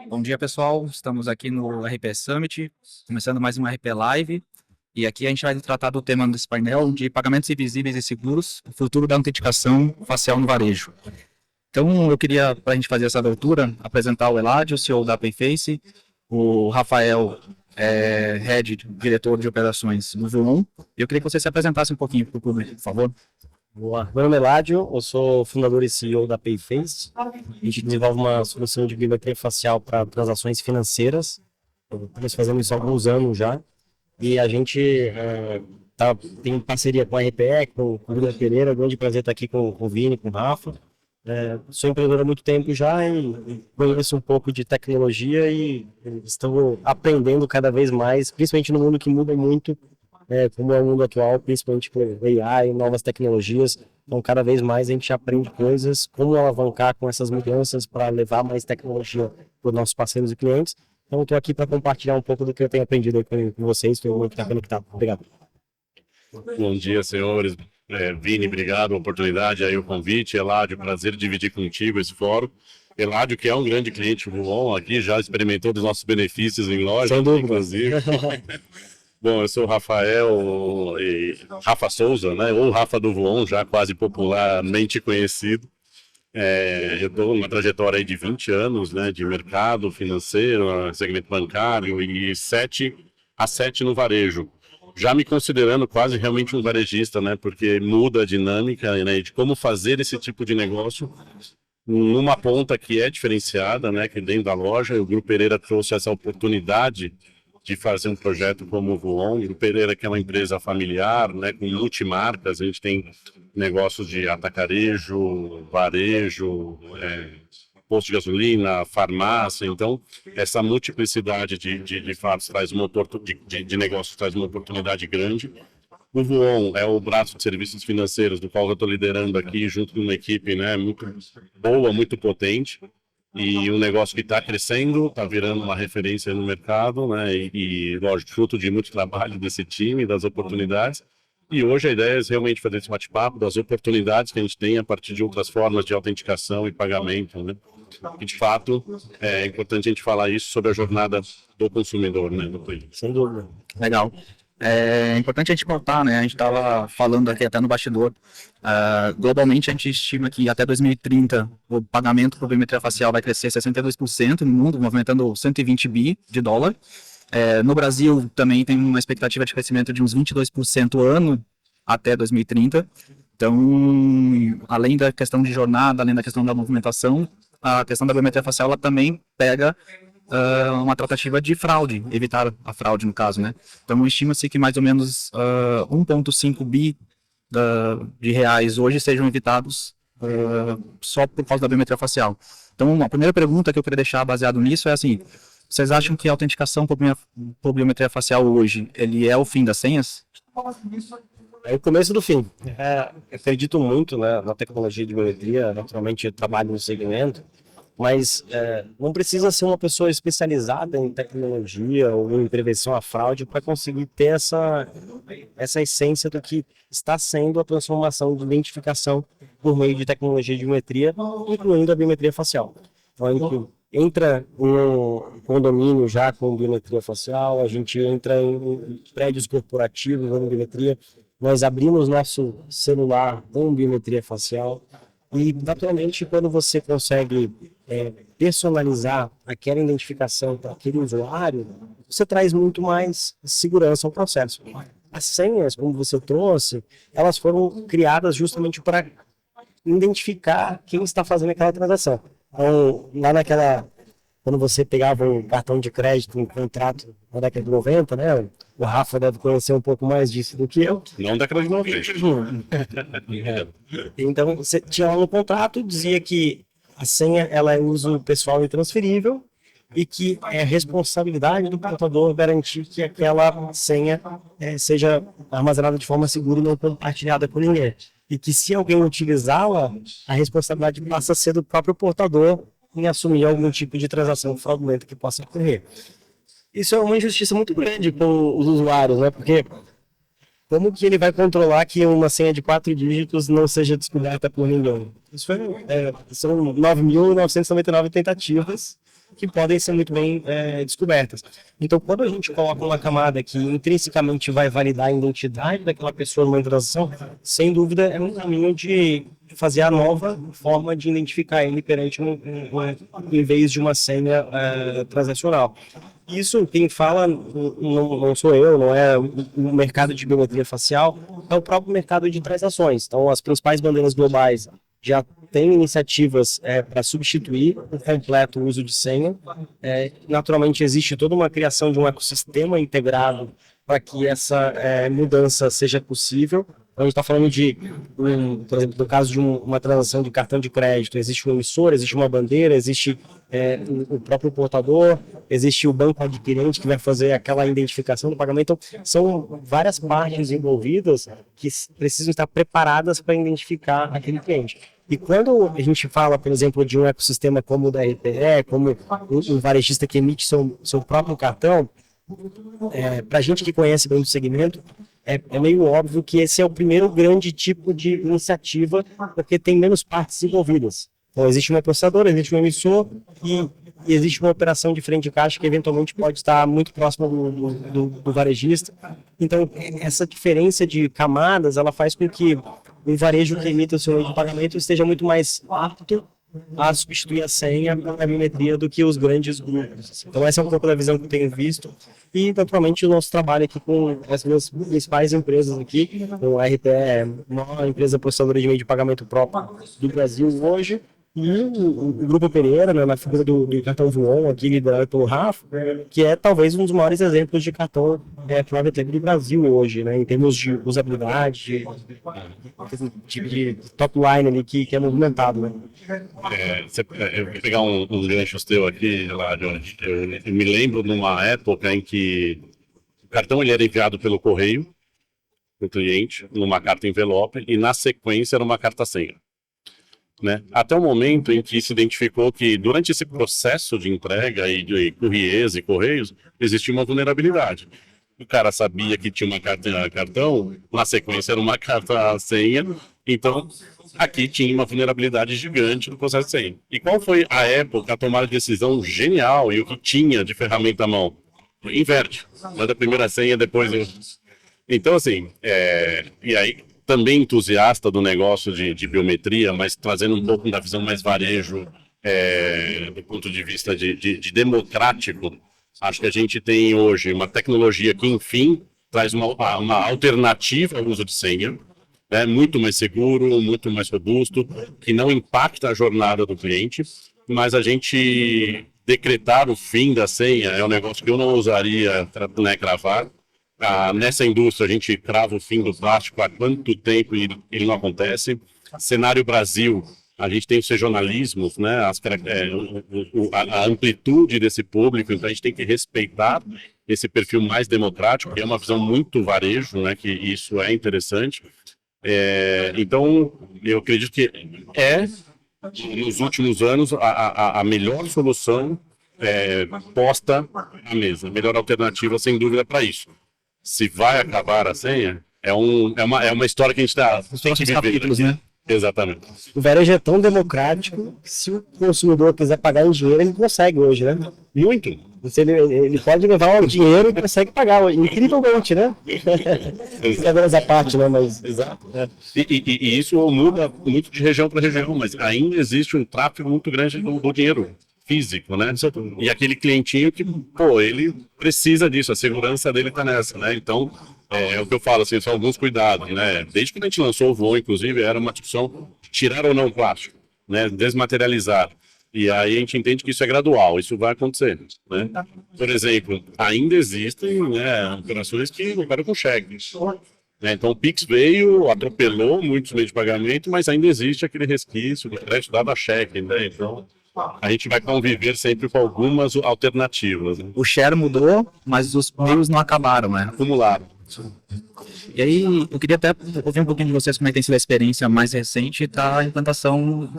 Bom dia, pessoal. Estamos aqui no RP Summit, começando mais um RP Live. E aqui a gente vai tratar do tema desse painel de pagamentos invisíveis e seguros, o futuro da autenticação facial no varejo. Então, eu queria, para a gente fazer essa abertura, apresentar o Eladio, CEO da Payface, o Rafael, Head, diretor de operações do Voon. Eu queria que você se apresentasse um pouquinho para o público, por favor. Boa. Meu nome é Eladio, eu sou fundador e CEO da Payface. A gente desenvolve uma solução de biometria facial para transações financeiras. Estamos fazendo isso há alguns anos já. E a gente tem parceria com a RPE, com o Bruno Pereira. Grande prazer estar aqui com o Vini, com o Rafa. Sou empreendedor há muito tempo já e conheço um pouco de tecnologia e estou aprendendo cada vez mais, principalmente no mundo que muda muito, como é o mundo atual, principalmente com AI, novas tecnologias. Então, cada vez mais a gente aprende coisas, como alavancar com essas mudanças para levar mais tecnologia para os nossos parceiros e clientes. Então, estou aqui para compartilhar um pouco do que eu tenho aprendido aí com vocês, que eu estou conectado. Obrigado. Bom dia, senhores. Vini, obrigado pela oportunidade, aí o convite. Eladio, prazer dividir contigo esse fórum. Eladio, que é um grande cliente do Voon aqui, já experimentou dos nossos benefícios em loja, inclusive. Bom, eu sou o Rafael Rafa Souza, né? Ou Rafa do Voon, já quase popularmente conhecido. Eu estou numa trajetória aí de 20 anos, né, de mercado financeiro, segmento bancário e 7 no varejo. Já me considerando quase realmente um varejista, né, porque muda a dinâmica, né, de como fazer esse tipo de negócio numa ponta que é diferenciada, né, que dentro da loja. O Grupo Pereira trouxe essa oportunidade de fazer um projeto como o Voon. O Grupo Pereira, que é uma empresa familiar, né, com multimarcas, a gente tem negócios de atacarejo, varejo, posto de gasolina, farmácia. Então, essa multiplicidade de fatos traz de negócios traz uma oportunidade grande. O Voon é o braço de serviços financeiros do qual eu estou liderando aqui, junto com uma equipe, né, muito boa, muito potente. E um negócio que está crescendo, está virando uma referência no mercado, né? Lógico, fruto de muito trabalho desse time, das oportunidades. E hoje a ideia é realmente fazer esse bate-papo das oportunidades que a gente tem a partir de outras formas de autenticação e pagamento, né? E de fato é importante a gente falar isso sobre a jornada do consumidor, né? Sem dúvida. Legal. É importante a gente notar, né? A gente estava falando aqui até no bastidor. Globalmente, a gente estima que até 2030 o pagamento por biometria facial vai crescer 62% no mundo, movimentando 120 bi de dólar. No Brasil, também tem uma expectativa de crescimento de uns 22% ano até 2030. Então, além da questão de jornada, além da questão da movimentação, a questão da biometria facial ela também pega uma tratativa de fraude, evitar a fraude no caso, né? Então estima-se que mais ou menos 1,5 bi de reais hoje sejam evitados só por causa da biometria facial. Então a primeira pergunta que eu queria deixar baseado nisso é assim, vocês acham que a autenticação por biometria facial hoje, ele é o fim das senhas? É o começo do fim. Acredito muito, né, na tecnologia de biometria, naturalmente eu trabalho no segmento, mas não precisa ser uma pessoa especializada em tecnologia ou em prevenção à fraude para conseguir ter essa essência do que está sendo a transformação de identificação por meio de tecnologia de biometria, incluindo a biometria facial. Então, entra um condomínio já com biometria facial, a gente entra em prédios corporativos com biometria, nós abrimos nosso celular com biometria facial. E, naturalmente, quando você consegue personalizar aquela identificação para aquele usuário, você traz muito mais segurança ao processo. As senhas, como você trouxe, elas foram criadas justamente para identificar quem está fazendo aquela transação. Então, quando você pegava um cartão de crédito, um contrato na década de 90, né? O Rafa deve conhecer um pouco mais disso do que eu. Não década de 90. Então, você tinha lá no contrato, dizia que a senha ela é uso pessoal intransferível e que é responsabilidade do portador garantir que aquela senha seja armazenada de forma segura e não compartilhada com ninguém. E que se alguém utilizá-la, a responsabilidade passa a ser do próprio portador em assumir algum tipo de transação fraudulenta que possa ocorrer. Isso é uma injustiça muito grande com os usuários, né? Porque como que ele vai controlar que uma senha de 4 dígitos não seja descoberta por ninguém? São 9.999 tentativas que podem ser muito bem descobertas. Então, quando a gente coloca uma camada que intrinsecamente vai validar a identidade daquela pessoa numa transação, sem dúvida é um caminho de fazer a nova forma de identificar ele perante em vez de uma senha transacional. Isso, quem fala, não sou eu, não é o mercado de biometria facial, é o próprio mercado de transações. Então, as principais bandeiras globais já têm iniciativas para substituir o completo uso de senha. Naturalmente, existe toda uma criação de um ecossistema integrado para que essa mudança seja possível. Então, a gente está falando por exemplo, no caso de uma transação de cartão de crédito, existe um emissor, existe uma bandeira, existe o próprio portador, existe o banco adquirente que vai fazer aquela identificação do pagamento. Então, são várias partes envolvidas que precisam estar preparadas para identificar aquele cliente. E quando a gente fala, por exemplo, de um ecossistema como o da RTE, como um varejista que emite seu próprio cartão, para a gente que conhece bem o segmento, é meio óbvio que esse é o primeiro grande tipo de iniciativa, porque tem menos partes envolvidas. Então, existe uma processadora, existe um emissor e existe uma operação de frente de caixa que eventualmente pode estar muito próxima do varejista. Então, essa diferença de camadas, ela faz com que o varejo que emite o seu meio de pagamento esteja muito mais apto a substituir a senha pela biometria do que os grandes grupos. Então essa é um pouco da visão que eu tenho visto e naturalmente o nosso trabalho aqui com as minhas principais empresas aqui, o RTE é uma empresa processadora de meio de pagamento próprio do Brasil hoje, e o Grupo Pereira, né, na figura do cartão Voon, aqui liderado pelo Rafa, que é talvez um dos maiores exemplos de cartão private label do Brasil hoje, né, em termos de usabilidade, de top line ali que é movimentado. Né? Eu vou pegar um gancho teu aqui, lá, Johnny. Eu me lembro de uma época em que o cartão ele era enviado pelo correio para o cliente, numa carta envelope, e na sequência era uma carta senha. Né? Até o momento em que se identificou que durante esse processo de entrega e de courriers e correios existia uma vulnerabilidade. O cara sabia que tinha uma cartão, na sequência era uma carta senha, então aqui tinha uma vulnerabilidade gigante no processo de senha. E qual foi a época a tomar a decisão genial e o que tinha de ferramenta à mão? Inverte, manda a primeira senha, depois... Então assim, e aí... também entusiasta do negócio de biometria, mas trazendo um pouco da visão mais varejo, do ponto de vista de democrático, acho que a gente tem hoje uma tecnologia que, enfim, traz uma alternativa ao uso de senha, muito mais seguro, muito mais robusto, que não impacta a jornada do cliente, mas a gente decretar o fim da senha é um negócio que eu não ousaria cravar. Nessa indústria, a gente crava o fim do plástico há quanto tempo e ele não acontece. Cenário Brasil, a gente tem os regionalismos, né, a amplitude desse público, então a gente tem que respeitar esse perfil mais democrático, que é uma visão muito varejo, né, que isso é interessante. Então, eu acredito que nos últimos anos, a melhor solução posta à mesa, a melhor alternativa, sem dúvida, para isso. Se vai acabar a senha, é uma história que a gente está... Os próximos capítulos, né? Exatamente. O varejo é tão democrático que se o consumidor quiser pagar em dinheiro, ele consegue hoje, né? Muito. Ele pode levar o dinheiro e consegue pagar, incrivelmente, né? Essa parte, né? Mas... Exato. E isso muda muito de região para região, mas ainda existe um tráfego muito grande do dinheiro físico, né? E aquele clientinho que, ele precisa disso, a segurança dele tá nessa, né? Então, é o que eu falo, assim, são alguns cuidados, né? Desde que a gente lançou o Voon, inclusive, era uma discussão tirar ou não o plástico, né? Desmaterializar. E aí a gente entende que isso é gradual, isso vai acontecer, né? Por exemplo, ainda existem, né, operações que operam com cheque. Então o Pix veio, atropelou muitos meios de pagamento, mas ainda existe aquele resquício de crédito dado a cheque, né? Então... a gente vai conviver sempre com algumas alternativas. Né? O share mudou, mas os meios não acabaram, né? Acumularam. E aí, eu queria até ouvir um pouquinho de vocês como é que tem sido a experiência mais recente da implantação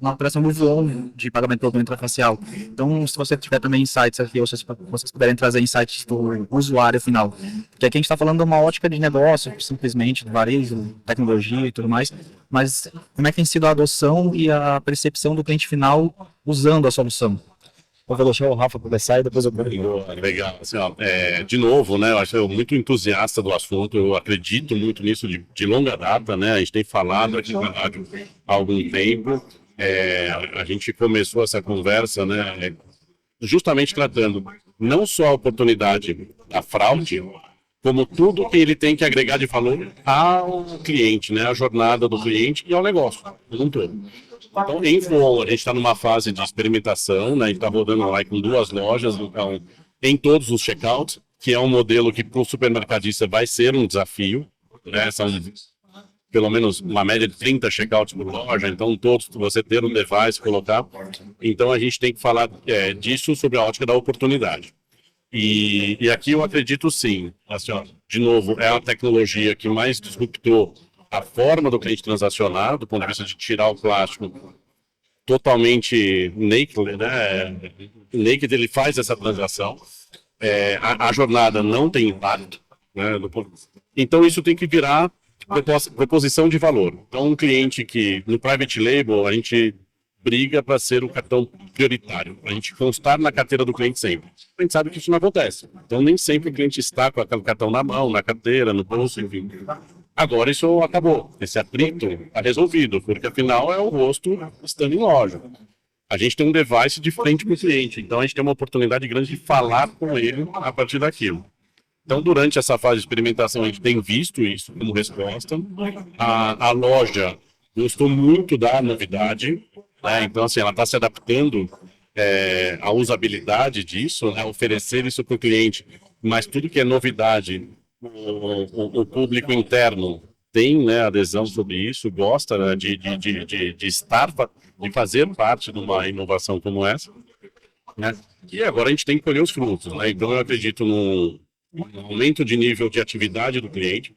na operação do Voon de pagamento pelo biometria facial. Então, se você tiver também insights aqui, ou se vocês puderem trazer insights do usuário final. Porque aqui a gente está falando de uma ótica de negócio, simplesmente, de varejo, tecnologia e tudo mais, mas como é que tem sido a adoção e a percepção do cliente final usando a solução? Eu vou deixar o Rafa começar e depois eu vou. Legal, assim, ó, de novo, né, eu acho muito entusiasta do assunto, eu acredito muito nisso de longa data, né, a gente tem falado aqui na rádio há algum tempo, a gente começou essa conversa, né, justamente tratando não só a oportunidade da fraude, como tudo que ele tem que agregar de valor ao cliente, né, à jornada do cliente e ao negócio, como um todo. Então, em Voon, a gente está numa fase de experimentação, né? A gente está rodando lá com 2 lojas, então, em todos os checkouts, que é um modelo que para o supermercadista vai ser um desafio, né? São pelo menos uma média de 30 checkouts por loja, então todos, você ter um device, colocar. Então, a gente tem que falar disso sobre a ótica da oportunidade. E aqui eu acredito sim, assim, ó, de novo, é a tecnologia que mais disruptou a forma do cliente transacionar, do ponto de vista de tirar o plástico totalmente naked, né? Naked, ele faz essa transação. A jornada não tem impacto, né? Então isso tem que virar proposição de valor. Então um cliente que no private label a gente briga para ser o cartão prioritário, a gente constar na carteira do cliente sempre. A gente sabe que isso não acontece. Então nem sempre o cliente está com aquele cartão na mão, na carteira, no bolso, enfim. Agora isso acabou, esse atrito está resolvido, porque afinal é o rosto estando em loja. A gente tem um device de frente para o cliente, então a gente tem uma oportunidade grande de falar com ele a partir daquilo. Então, durante essa fase de experimentação, a gente tem visto isso como resposta. A loja gostou muito da novidade, né? Então, assim, ela está se adaptando à usabilidade disso, né? Oferecer isso para o cliente, mas tudo que é novidade, o público interno tem, né, adesão sobre isso, gosta, né, de fazer parte de uma inovação como essa, né? E agora a gente tem que colher os frutos, né? Então eu acredito no aumento de nível de atividade do cliente.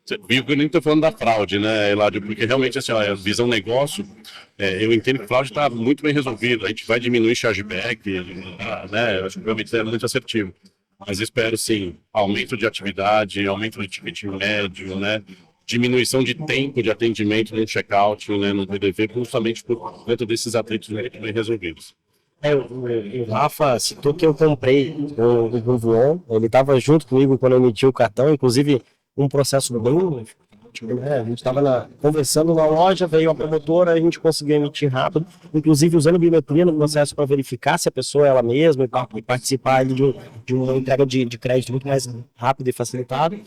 Você viu que eu nem estou falando da fraude, né, Eladio? Porque realmente, assim, ó, a visão negócio, eu entendo que a fraude está muito bem resolvida. A gente vai diminuir chargeback, né? Eu acho que realmente é muito assertivo. Mas espero, sim, aumento de atividade, aumento de ticket médio, né? Diminuição de tempo de atendimento no checkout, né, no PDV, justamente por dentro desses atritos muito bem resolvidos. O Rafa citou que eu comprei o Voon, ele estava junto comigo quando eu emiti o cartão, inclusive um processo bem, né, a gente estava conversando na loja, veio a promotora, a gente conseguiu emitir rápido, inclusive usando biometria no processo para verificar se a pessoa é ela mesma e participar ali de uma entrega de crédito muito mais rápida e facilitada.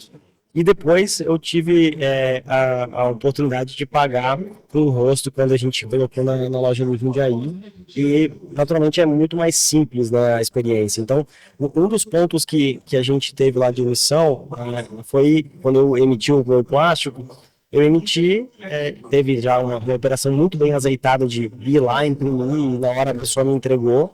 E depois eu tive a oportunidade de pagar com o rosto quando a gente colocou na loja do Jundiaí. E, naturalmente, é muito mais simples, né, a experiência. Então, um dos pontos que a gente teve lá de emissão foi quando eu emiti o meu plástico. Eu emiti, teve já uma operação muito bem azeitada de ir lá, imprimir, e na hora a pessoa me entregou.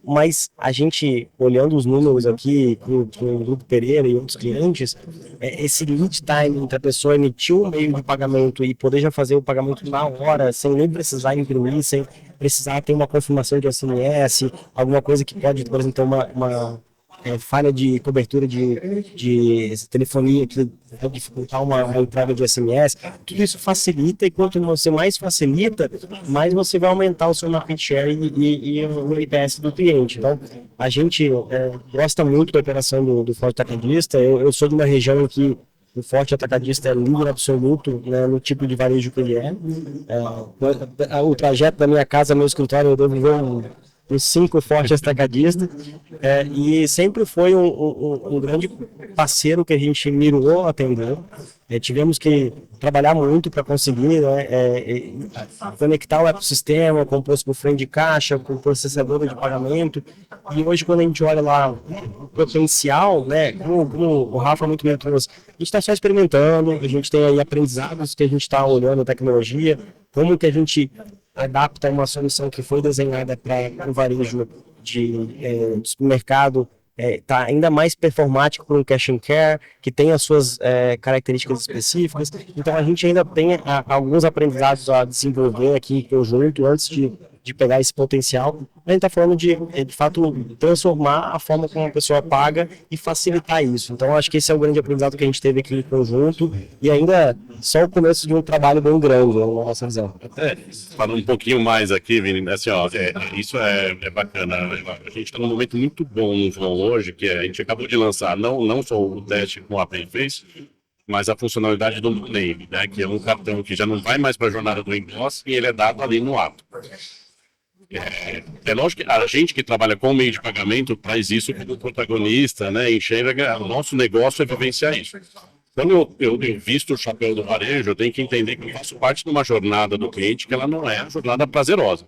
Mas a gente, olhando os números aqui com o Grupo Pereira e outros clientes, esse lead time entre a pessoa emitir o meio de pagamento e poder já fazer o pagamento na hora, sem nem precisar imprimir, sem precisar ter uma confirmação de SMS, alguma coisa que pode, por exemplo, ter uma falha de cobertura de telefonia que vai dificultar uma entrada de SMS, tudo isso facilita, e quanto você mais facilita, mais você vai aumentar o seu market share e o NPS do cliente. Então, a gente gosta muito da operação do Forte Atacadista. Eu sou de uma região em que o Forte Atacadista é líder absoluto, né, no tipo de varejo que ele é. O trajeto da minha casa ao meu escritório, eu devo ver uns 5 fortes atacadistas, e sempre foi um grande parceiro que a gente mirou atender. Tivemos que trabalhar muito para conseguir, né, conectar o ecossistema com o posto por frente de caixa, com o processador de pagamento. E hoje, quando a gente olha lá o potencial, né, como o Rafa muito bem trouxe, a gente está só experimentando, a gente tem aí aprendizados que a gente está olhando a tecnologia, como que a gente adapta uma solução que foi desenhada para o varejo de supermercado, tá ainda mais performático para um cash and care, que tem as suas características específicas. Então a gente ainda tem alguns aprendizados a desenvolver aqui em conjunto antes de de pegar esse potencial, a gente está falando de fato, transformar a forma como a pessoa paga e facilitar isso. Então, acho que esse é o grande aprendizado que a gente teve aqui em conjunto e ainda só o começo de um trabalho bem grande, na nossa visão. Falando um pouquinho mais aqui, Vini, assim, ó, isso é bacana. A gente está num momento muito bom no João hoje, que a gente acabou de lançar não só o teste com a PayFace, mas a funcionalidade do Name, né, que é um cartão que já não vai mais para a jornada do endosse e ele é dado ali no ato. É lógico que a gente que trabalha com meio de pagamento traz isso como protagonista, né, enxerga, o nosso negócio é vivenciar isso. Quando eu visto o chapéu do varejo, eu tenho que entender que eu faço parte de uma jornada do cliente que ela não é uma jornada prazerosa.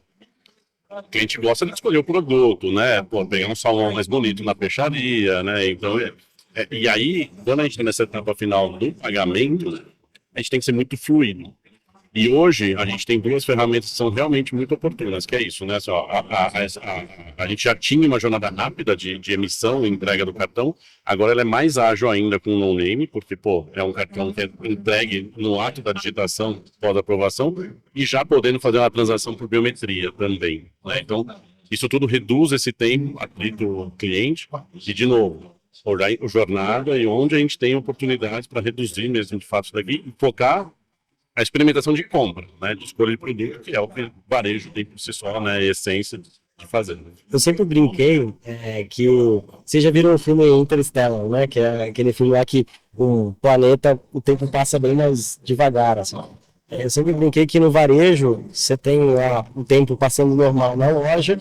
O cliente gosta de escolher o produto, né, pô, pegar um salão mais bonito na peixaria, né, então... E aí, quando a gente está nessa etapa final do pagamento, a gente tem que ser muito fluido. E hoje, a gente tem duas ferramentas que são realmente muito oportunas, que é isso, né? A gente já tinha uma jornada rápida de emissão e entrega do cartão, agora ela é mais ágil ainda com o no-name, porque, pô, é um cartão que é entregue no ato da digitação pós-aprovação e já podendo fazer uma transação por biometria também, né? Então, isso tudo reduz esse tempo atrito cliente e, de novo, o jornada e onde a gente tem oportunidades para reduzir mesmo de fato isso daqui e focar a experimentação de compra, né, de escolha de produto, que é o que o varejo tem por si só, né, a essência de fazer. Né? Eu sempre brinquei que vocês já viram o filme Interstellar, né, que é aquele filme lá que o planeta, o tempo passa bem mais devagar, assim. Eu sempre brinquei que no varejo você tem o tempo passando normal na loja.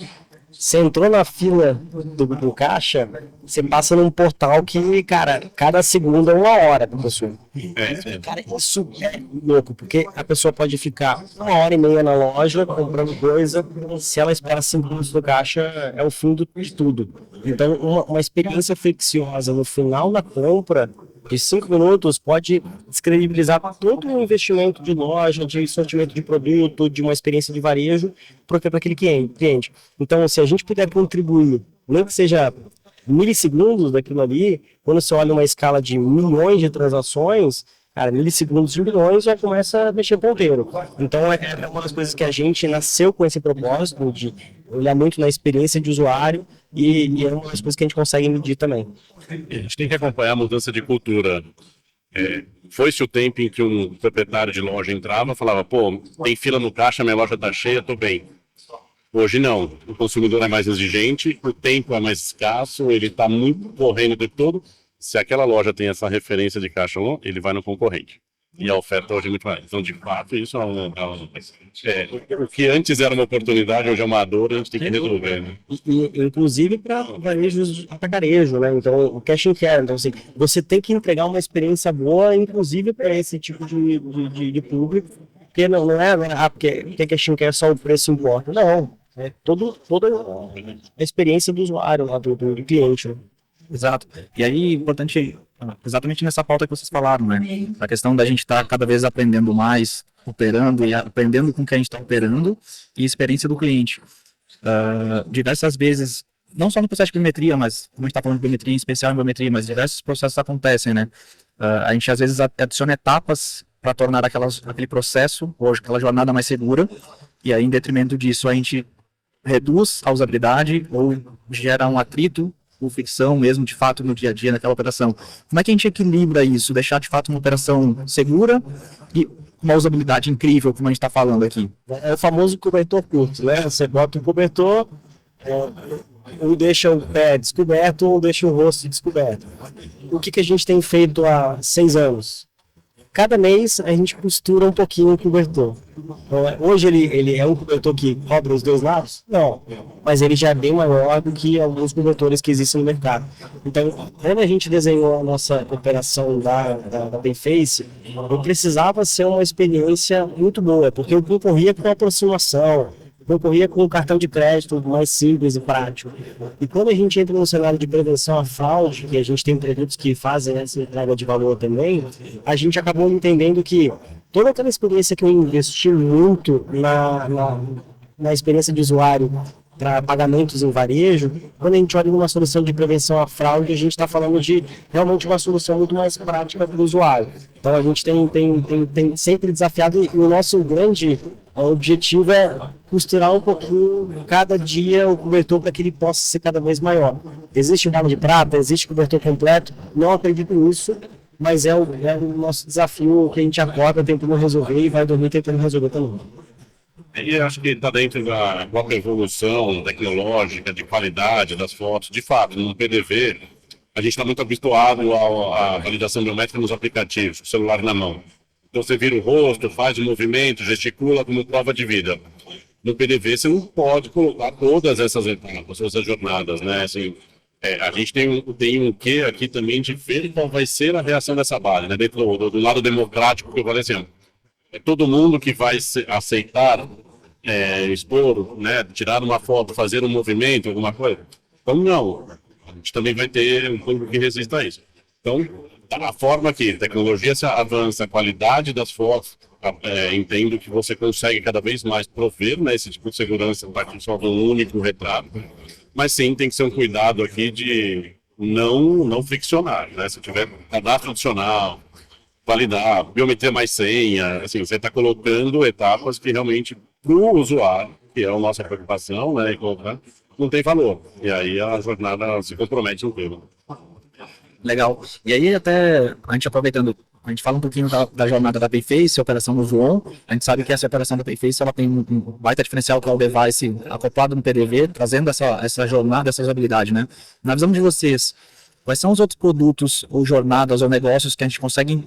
Você entrou na fila do caixa, você passa num portal que, cara, cada segundo é 1 hora pra pessoa. Cara, isso é louco, porque a pessoa pode ficar 1h30 na loja comprando coisa, se ela esperar 5 minutos do caixa, é o fim de tudo. Então, uma experiência flexiosa no final da compra, de 5 minutos, pode descredibilizar todo o investimento de loja, de sortimento de produto, de uma experiência de varejo para aquele cliente. Então, se a gente puder contribuir, nem que seja milissegundos daquilo ali, quando você olha uma escala de milhões de transações, cara, milissegundos de milhões já começa a mexer ponteiro. Então, é uma das coisas que a gente nasceu com esse propósito de olhar muito na experiência de usuário e é uma das coisas que a gente consegue medir também. A gente tem que acompanhar a mudança de cultura. Foi-se o tempo em que um proprietário de loja entrava e falava, pô, tem fila no caixa, minha loja está cheia, estou bem. Hoje não, o consumidor é mais exigente, o tempo é mais escasso, ele está muito correndo o tempo todo. Se aquela loja tem essa referência de caixa, ele vai no concorrente. E a oferta hoje é muito mais. Então, de fato, isso o que antes era uma oportunidade, hoje é uma dor, a gente tem que resolver. Né? Inclusive para varejos atacarejo, né? Então, o cash and carry. Então, assim, você tem que entregar uma experiência boa, inclusive para esse tipo de público, porque não é porque cash and carry só o preço importa. Não, é toda a experiência do usuário, lá, do cliente. Né? Exato. E aí, importante, exatamente nessa pauta que vocês falaram, né? A questão da gente estar cada vez aprendendo mais, operando e aprendendo com o que a gente está operando e experiência do cliente. Diversas vezes, não só no processo de biometria, mas como a gente está falando de biometria, em especial em biometria, mas diversos processos acontecem, né? A gente às vezes adiciona etapas para tornar aquele processo, ou aquela jornada mais segura, e aí em detrimento disso a gente reduz a usabilidade ou gera um atrito ou fricção mesmo, de fato, no dia a dia, naquela operação. Como é que a gente equilibra isso? Deixar, de fato, uma operação segura e uma usabilidade incrível, como a gente está falando aqui. É o famoso cobertor curto, né? Você bota um cobertor, ou deixa o pé descoberto, ou deixa o rosto descoberto. O que a gente tem feito há 6 anos? Cada mês a gente costura um pouquinho o cobertor. Então, hoje ele é um cobertor que cobre os 2 lados? Não, mas ele já é bem maior do que alguns cobertores que existem no mercado. Então, quando a gente desenhou a nossa operação da PayFace, eu precisava ser uma experiência muito boa, porque eu concorria com a aproximação, concorria com um cartão de crédito mais simples e prático. E quando a gente entra no cenário de prevenção à fraude, que a gente tem produtos que fazem essa entrega de valor também, a gente acabou entendendo que toda aquela experiência que eu investi muito na experiência de usuário para pagamentos em varejo, quando a gente olha uma solução de prevenção à fraude, a gente está falando de realmente uma solução muito mais prática para o usuário. Então a gente tem sempre desafiado, e o nosso grande objetivo é costurar um pouquinho cada dia o cobertor para que ele possa ser cada vez maior. Existe bala de prata, existe cobertor completo, não acredito nisso, mas é o nosso desafio que a gente acorda tentando resolver e vai dormir tentando resolver também. E acho que está dentro da própria evolução tecnológica, de qualidade das fotos. De fato, no PDV, a gente está muito habituado à validação biométrica nos aplicativos, o celular na mão. Então você vira o rosto, faz o movimento, gesticula como prova de vida. No PDV você não pode colocar todas essas etapas, essas jornadas, né? Assim, a gente tem um quê aqui também de ver qual vai ser a reação dessa base, né? Dentro do lado democrático, que eu falei assim, é todo mundo que vai aceitar expor, né? Tirar uma foto, fazer um movimento, alguma coisa. Então não, a gente também vai ter um público que resista a isso. Então, a forma que a tecnologia se avança, a qualidade das fotos, entendo que você consegue cada vez mais prover, né, esse tipo de segurança para que só um único retrato. Mas sim, tem que ser um cuidado aqui de não friccionar, né? Se tiver cadastro adicional, validar, biometria mais senha, assim, você está colocando etapas que realmente, para o usuário, que é a nossa preocupação, né, e colocar, não tem valor. E aí a jornada se compromete no tema. Legal. E aí, até a gente aproveitando, a gente fala um pouquinho da jornada da Payface, a operação do João. A gente sabe que essa operação da Payface ela tem um baita diferencial, que é o device acoplado no PDV, trazendo essa jornada, essa usabilidade, né? Na visão de vocês, quais são os outros produtos, ou jornadas, ou negócios que a gente consegue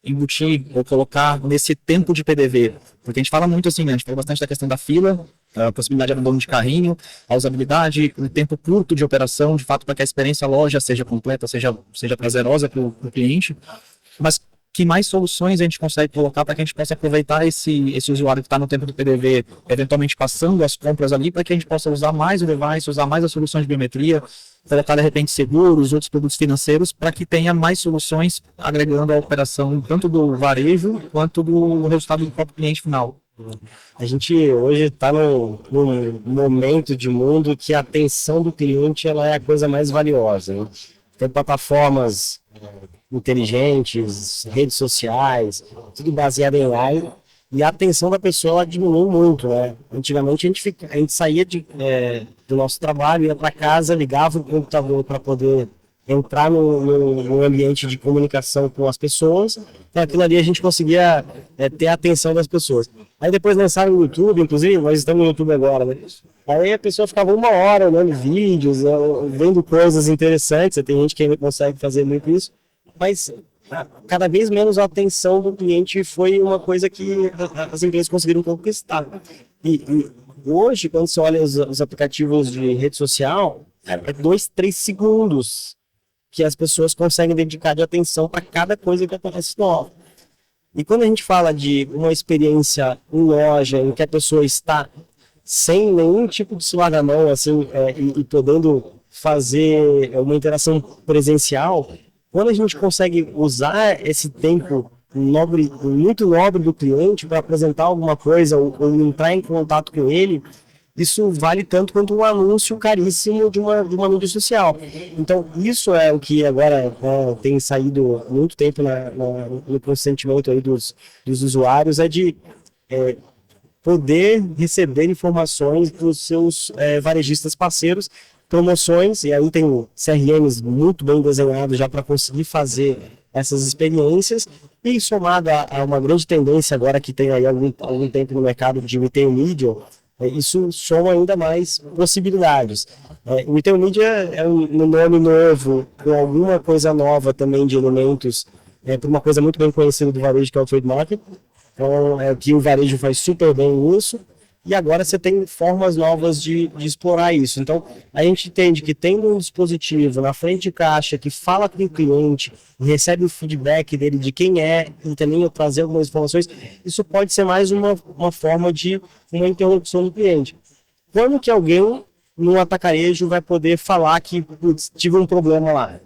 embutir ou colocar nesse tempo de PDV? Porque a gente fala muito assim, né? A gente fala bastante da questão da fila, a possibilidade de abandono de carrinho, a usabilidade, o tempo curto de operação, de fato, para que a experiência loja seja completa, seja prazerosa para o cliente. Mas que mais soluções a gente consegue colocar para que a gente possa aproveitar esse usuário que está no tempo do PDV, eventualmente passando as compras ali, para que a gente possa usar mais o device, usar mais as soluções de biometria, colocar de repente seguros, outros produtos financeiros, para que tenha mais soluções agregando a operação tanto do varejo quanto do resultado do próprio cliente final. A gente hoje está num momento de mundo que a atenção do cliente ela é a coisa mais valiosa, né? Tem plataformas inteligentes, redes sociais, tudo baseado em AI, e a atenção da pessoa ela diminuiu muito, né? Antigamente a gente saía do nosso trabalho, ia para casa, ligava o computador para poder entrar no ambiente de comunicação com as pessoas, e aquilo ali a gente conseguia ter a atenção das pessoas. Aí depois lançaram o YouTube, inclusive nós estamos no YouTube agora, né? Aí a pessoa ficava 1 hora olhando vídeos, vendo coisas interessantes, tem gente que ainda consegue fazer muito isso, mas cada vez menos a atenção do cliente foi uma coisa que as empresas conseguiram conquistar. E hoje, quando você olha os aplicativos de rede social, é 2, 3 segundos que as pessoas conseguem dedicar de atenção para cada coisa que acontece nova. E quando a gente fala de uma experiência em loja, em que a pessoa está sem nenhum tipo de celular na mão, assim, e podendo fazer uma interação presencial, quando a gente consegue usar esse tempo nobre, muito nobre do cliente para apresentar alguma coisa ou entrar em contato com ele, isso vale tanto quanto um anúncio caríssimo de uma mídia social. Então, isso é o que agora tem saído muito tempo no consentimento aí dos usuários, é de poder receber informações dos seus varejistas parceiros, promoções, e aí tem CRMs muito bem desenhados já para conseguir fazer essas experiências, e somado a uma grande tendência agora que tem aí algum tempo no mercado de retail media, isso soma ainda mais possibilidades. O retail media é um nome novo, com alguma coisa nova também de elementos, para uma coisa muito bem conhecida do varejo, que é o trade market. Então, que o varejo faz super bem isso, e agora você tem formas novas de explorar isso. Então, a gente entende que tendo um dispositivo na frente de caixa que fala com o cliente, recebe o feedback dele de quem é, e também trazer algumas informações, isso pode ser mais uma forma de uma interrupção do cliente. Quando que alguém, num atacarejo, vai poder falar que tive um problema lá?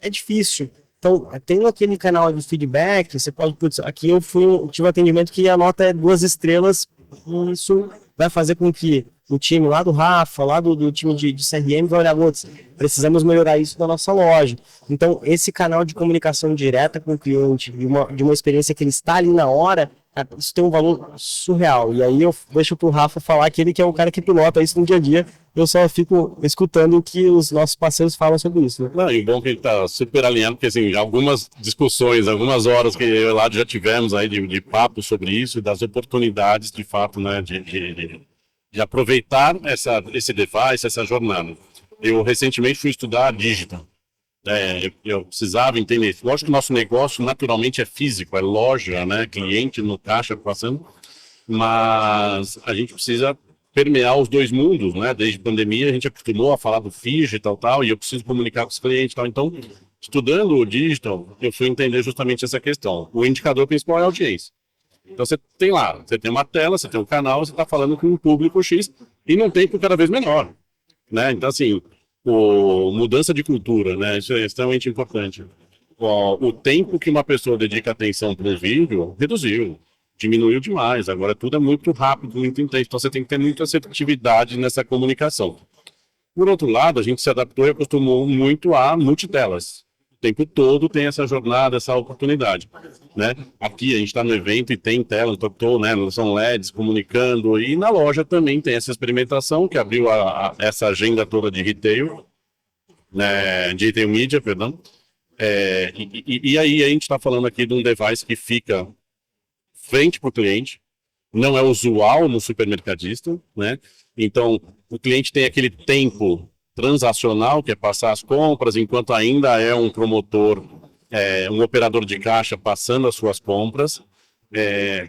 É difícil. Então, tendo aquele canal de feedback, você pode, aqui eu tive um atendimento que a nota é 2 estrelas, e isso vai fazer com que o time lá do Rafa, lá do time de CRM, vai olhar, "Putz, precisamos melhorar isso na nossa loja." Então, esse canal de comunicação direta com o cliente, de uma experiência que ele está ali na hora, isso tem um valor surreal. E aí eu deixo pro Rafa falar que ele que é o cara que pilota isso no dia a dia. Eu só fico escutando o que os nossos parceiros falam sobre isso, né? Não, e bom que ele tá super alinhado, porque assim, algumas discussões, algumas horas que eu e o Eladio já tivemos aí de papo sobre isso e das oportunidades, de fato, né, de aproveitar esse device, essa jornada. Eu recentemente fui estudar digital. Eu precisava entender isso. Lógico que o nosso negócio naturalmente é físico, é loja, né, cliente no caixa passando, mas a gente precisa permear os dois mundos, né? Desde a pandemia a gente acostumou a falar do digital tal, e eu preciso comunicar com os clientes tal. Então, estudando o digital, eu fui entender justamente essa questão. O indicador principal é a audiência. Então você tem lá, você tem uma tela, você tem um canal, você está falando com um público X e num tempo cada vez menor, né? Então assim, mudança de cultura, né? Isso é extremamente importante. O tempo que uma pessoa dedica atenção para um vídeo reduziu. Diminuiu demais, agora tudo é muito rápido, muito intenso, então você tem que ter muita assertividade nessa comunicação. Por outro lado, a gente se adaptou e acostumou muito a multitelas. O tempo todo tem essa jornada, essa oportunidade, né? Aqui a gente está no evento e tem tela, então, né, são LEDs comunicando, e na loja também tem essa experimentação que abriu essa agenda toda de retail, né, de retail media, perdão. E aí a gente está falando aqui de um device que fica frente para o cliente, não é usual no supermercadista, né? Então, o cliente tem aquele tempo transacional, que é passar as compras, enquanto ainda é um promotor, um operador de caixa passando as suas compras.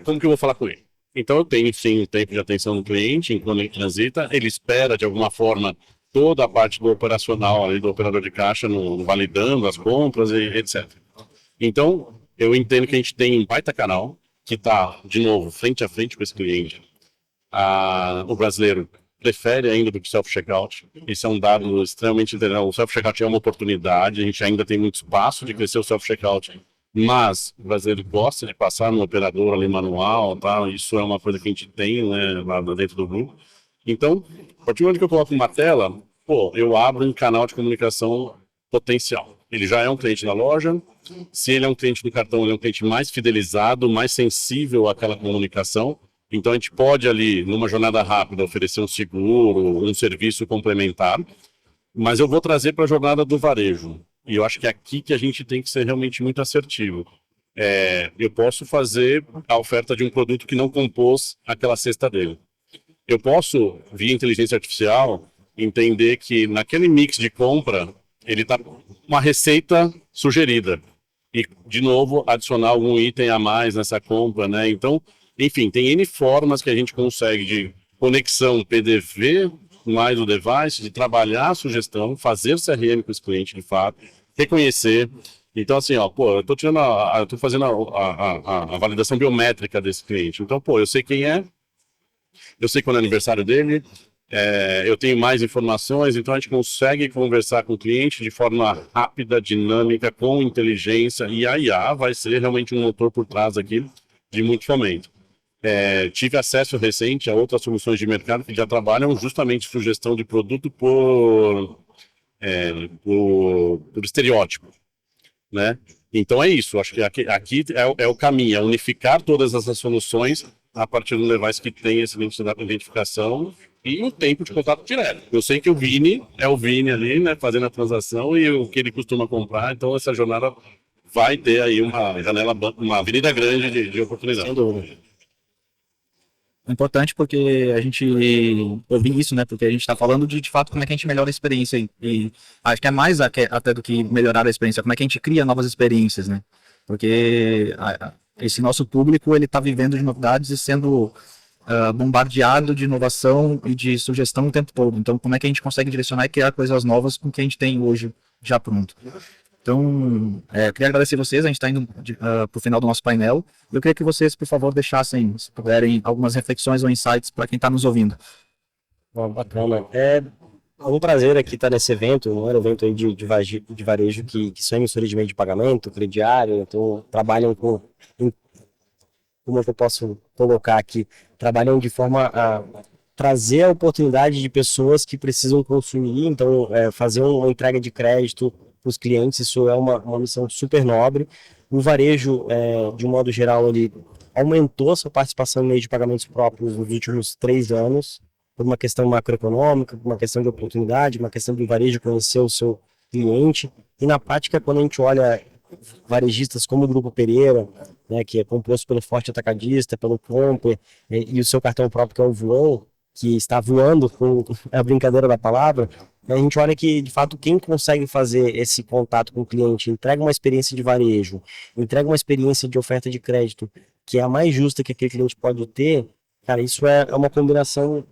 Como que eu vou falar com ele? Então, eu tenho sim um tempo de atenção do cliente, enquanto ele transita, ele espera, de alguma forma, toda a parte do operacional ali do operador de caixa, validando as compras, e etc. Então, eu entendo que a gente tem um baita canal, que está, de novo, frente a frente com esse cliente. O brasileiro prefere ainda do que self-checkout. Isso é um dado extremamente interessante. O self-checkout é uma oportunidade, a gente ainda tem muito espaço de crescer o self-checkout, mas o brasileiro gosta de passar no operador ali manual, tá? Isso é uma coisa que a gente tem, né, lá dentro do grupo. Então, a partir do momento que eu coloco uma tela, eu abro um canal de comunicação potencial. Ele já é um cliente da loja. Se ele é um cliente do cartão, ele é um cliente mais fidelizado, mais sensível àquela comunicação. Então, a gente pode ali, numa jornada rápida, oferecer um seguro, um serviço complementar. Mas eu vou trazer para a jornada do varejo. E eu acho que é aqui que a gente tem que ser realmente muito assertivo. Eu posso fazer a oferta de um produto que não compôs aquela cesta dele. Eu posso, via inteligência artificial, entender que naquele mix de compra, ele está uma receita sugerida. E, de novo, adicionar algum item a mais nessa compra, né? Então, enfim, tem N formas que a gente consegue de conexão PDV mais o device, de trabalhar a sugestão, fazer CRM com esse cliente, de fato, reconhecer. Então, assim, eu tô fazendo a validação biométrica desse cliente. Então, eu sei quem é, eu sei quando é aniversário dele, eu tenho mais informações, então a gente consegue conversar com o cliente de forma rápida, dinâmica, com inteligência, e a IA vai ser realmente um motor por trás aqui de muito fomento. Tive acesso recente a outras soluções de mercado que já trabalham justamente sugestão de produto por estereótipo, né? Então é isso, acho que aqui é o caminho, é unificar todas essas soluções a partir do device que tem essa identificação e o tempo de contato direto. Eu sei que o Vini é o Vini ali, né, fazendo a transação e o que ele costuma comprar, então essa jornada vai ter aí uma avenida grande de oportunidade. Sem dúvida. É importante porque a gente ouve isso, né? Porque a gente está falando de fato como é que a gente melhora a experiência e acho que é mais até do que melhorar a experiência, como é que a gente cria novas experiências, né? Porque esse nosso público ele está vivendo de novidades e sendo bombardeado de inovação e de sugestão o tempo todo. Então, como é que a gente consegue direcionar e criar coisas novas com o que a gente tem hoje já pronto? Então, queria agradecer vocês, a gente está indo para o final do nosso painel. Eu queria que vocês, por favor, deixassem, se puderem, algumas reflexões ou insights para quem está nos ouvindo. Bom, bacana. É um prazer aqui estar nesse evento, um evento aí de varejo que são emissores de meio de pagamento, crediário, então trabalham como é que eu posso colocar aqui, trabalham de forma trazer a oportunidade de pessoas que precisam consumir, então fazer uma entrega de crédito para os clientes, isso é uma missão super nobre. O varejo, de um modo geral, ele aumentou sua participação em meio de pagamentos próprios nos últimos 3 anos, por uma questão macroeconômica, por uma questão de oportunidade, uma questão do varejo conhecer o seu cliente. E na prática, quando a gente olha varejistas como o Grupo Pereira, né, que é composto pelo Forte Atacadista, pelo Comper, e o seu cartão próprio, que é o Voon, que está voando com a brincadeira da palavra, a gente olha que, de fato, quem consegue fazer esse contato com o cliente, entrega uma experiência de varejo, entrega uma experiência de oferta de crédito, que é a mais justa que aquele cliente pode ter, cara, isso é uma combinação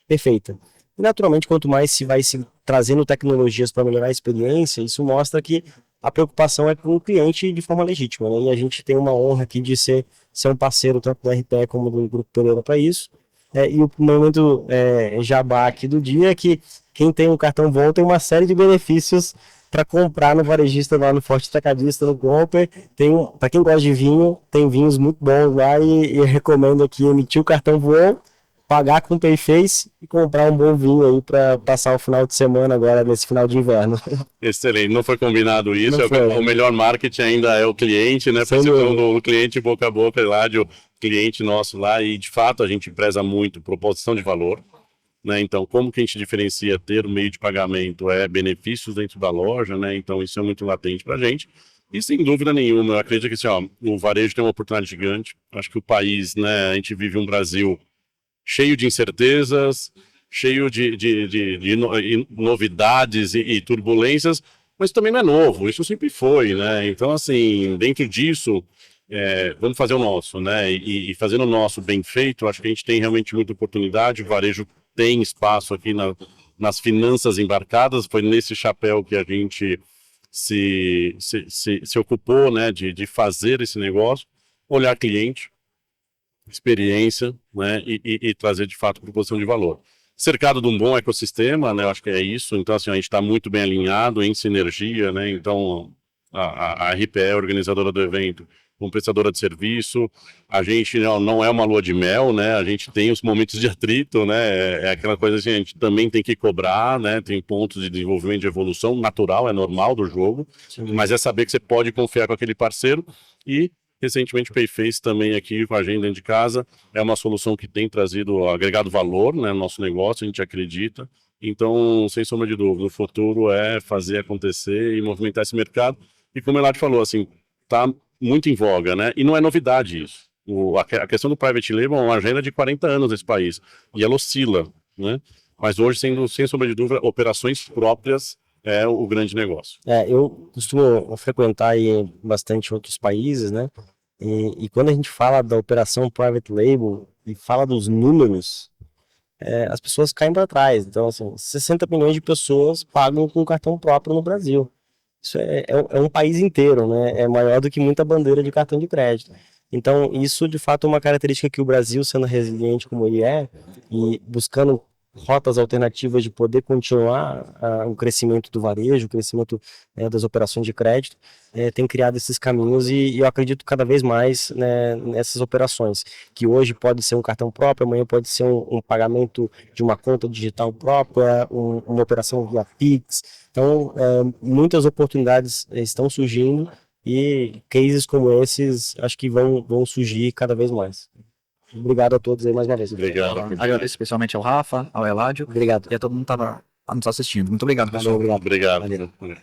perfeita. E, naturalmente, quanto mais se vai se trazendo tecnologias para melhorar a experiência, isso mostra que a preocupação é com o cliente de forma legítima, né? E a gente tem uma honra aqui de ser um parceiro tanto do RPE como do Grupo Pereira para isso. E o momento jabá aqui do dia é que quem tem um cartão Voon tem uma série de benefícios para comprar no varejista lá no Forte Atacadista, no Comper. Para quem gosta de vinho, tem vinhos muito bons lá e eu recomendo aqui emitir o cartão Voon, pagar com o Payface e comprar um bom vinho aí para passar o final de semana agora, nesse final de inverno. Excelente, não foi combinado isso, Não foi. O melhor marketing ainda é o cliente, né? Percepção do cliente boca a boca lá, de cliente nosso lá, e de fato a gente preza muito proposição de valor, né? Então, como que a gente diferencia ter o meio de pagamento benefícios dentro da loja, né? Então, isso é muito latente pra gente. E sem dúvida nenhuma, eu acredito que assim, ó, o varejo tem uma oportunidade gigante. Acho que o país, né, a gente vive um Brasil cheio de incertezas, cheio de novidades e turbulências, mas também não é novo, isso sempre foi, né? Então, assim, dentro disso, vamos fazer o nosso, né? E fazendo o nosso bem feito, acho que a gente tem realmente muita oportunidade, o varejo tem espaço aqui nas finanças embarcadas, foi nesse chapéu que a gente se ocupou, né, de fazer esse negócio, olhar cliente, experiência, né, e trazer de fato proposição de valor. Cercado de um bom ecossistema, né, eu acho que é isso, então assim, a gente está muito bem alinhado, em sinergia, né, então a RPE, organizadora do evento, como prestadora de serviço, a gente não é uma lua de mel, né, a gente tem os momentos de atrito, né, é aquela coisa assim, a gente também tem que cobrar, né, tem pontos de desenvolvimento, de evolução, natural, é normal do jogo, mas é saber que você pode confiar com aquele parceiro e recentemente o Payface também aqui com a gente dentro de casa, é uma solução que tem trazido agregado valor, né, no nosso negócio, a gente acredita. Então, sem sombra de dúvida, o futuro é fazer acontecer e movimentar esse mercado. E como o Elad falou, assim, tá muito em voga, né? E não é novidade isso. A questão do private label é uma agenda de 40 anos nesse país, e ela oscila, né? Mas hoje, sem sombra de dúvida, operações próprias é o grande negócio. Eu costumo frequentar aí bastante outros países, né? E quando a gente fala da operação private label e fala dos números, as pessoas caem para trás. Então, assim, 60 milhões de pessoas pagam com cartão próprio no Brasil. Isso é um país inteiro, né? É maior do que muita bandeira de cartão de crédito. Então, isso de fato é uma característica que o Brasil, sendo resiliente como ele é, e buscando rotas alternativas de poder continuar o crescimento do varejo, o crescimento das operações de crédito, tem criado esses caminhos e eu acredito cada vez mais, né, nessas operações, que hoje pode ser um cartão próprio, amanhã pode ser um pagamento de uma conta digital própria, uma operação via Pix. Então, muitas oportunidades estão surgindo e cases como esses acho que vão surgir cada vez mais. Obrigado a todos aí mais uma vez. Obrigado. Agradeço especialmente ao Rafa, ao Eládio Obrigado. e a todo mundo que estava nos assistindo. Muito obrigado, pessoal. Valeu, obrigado. Obrigado. Valeu.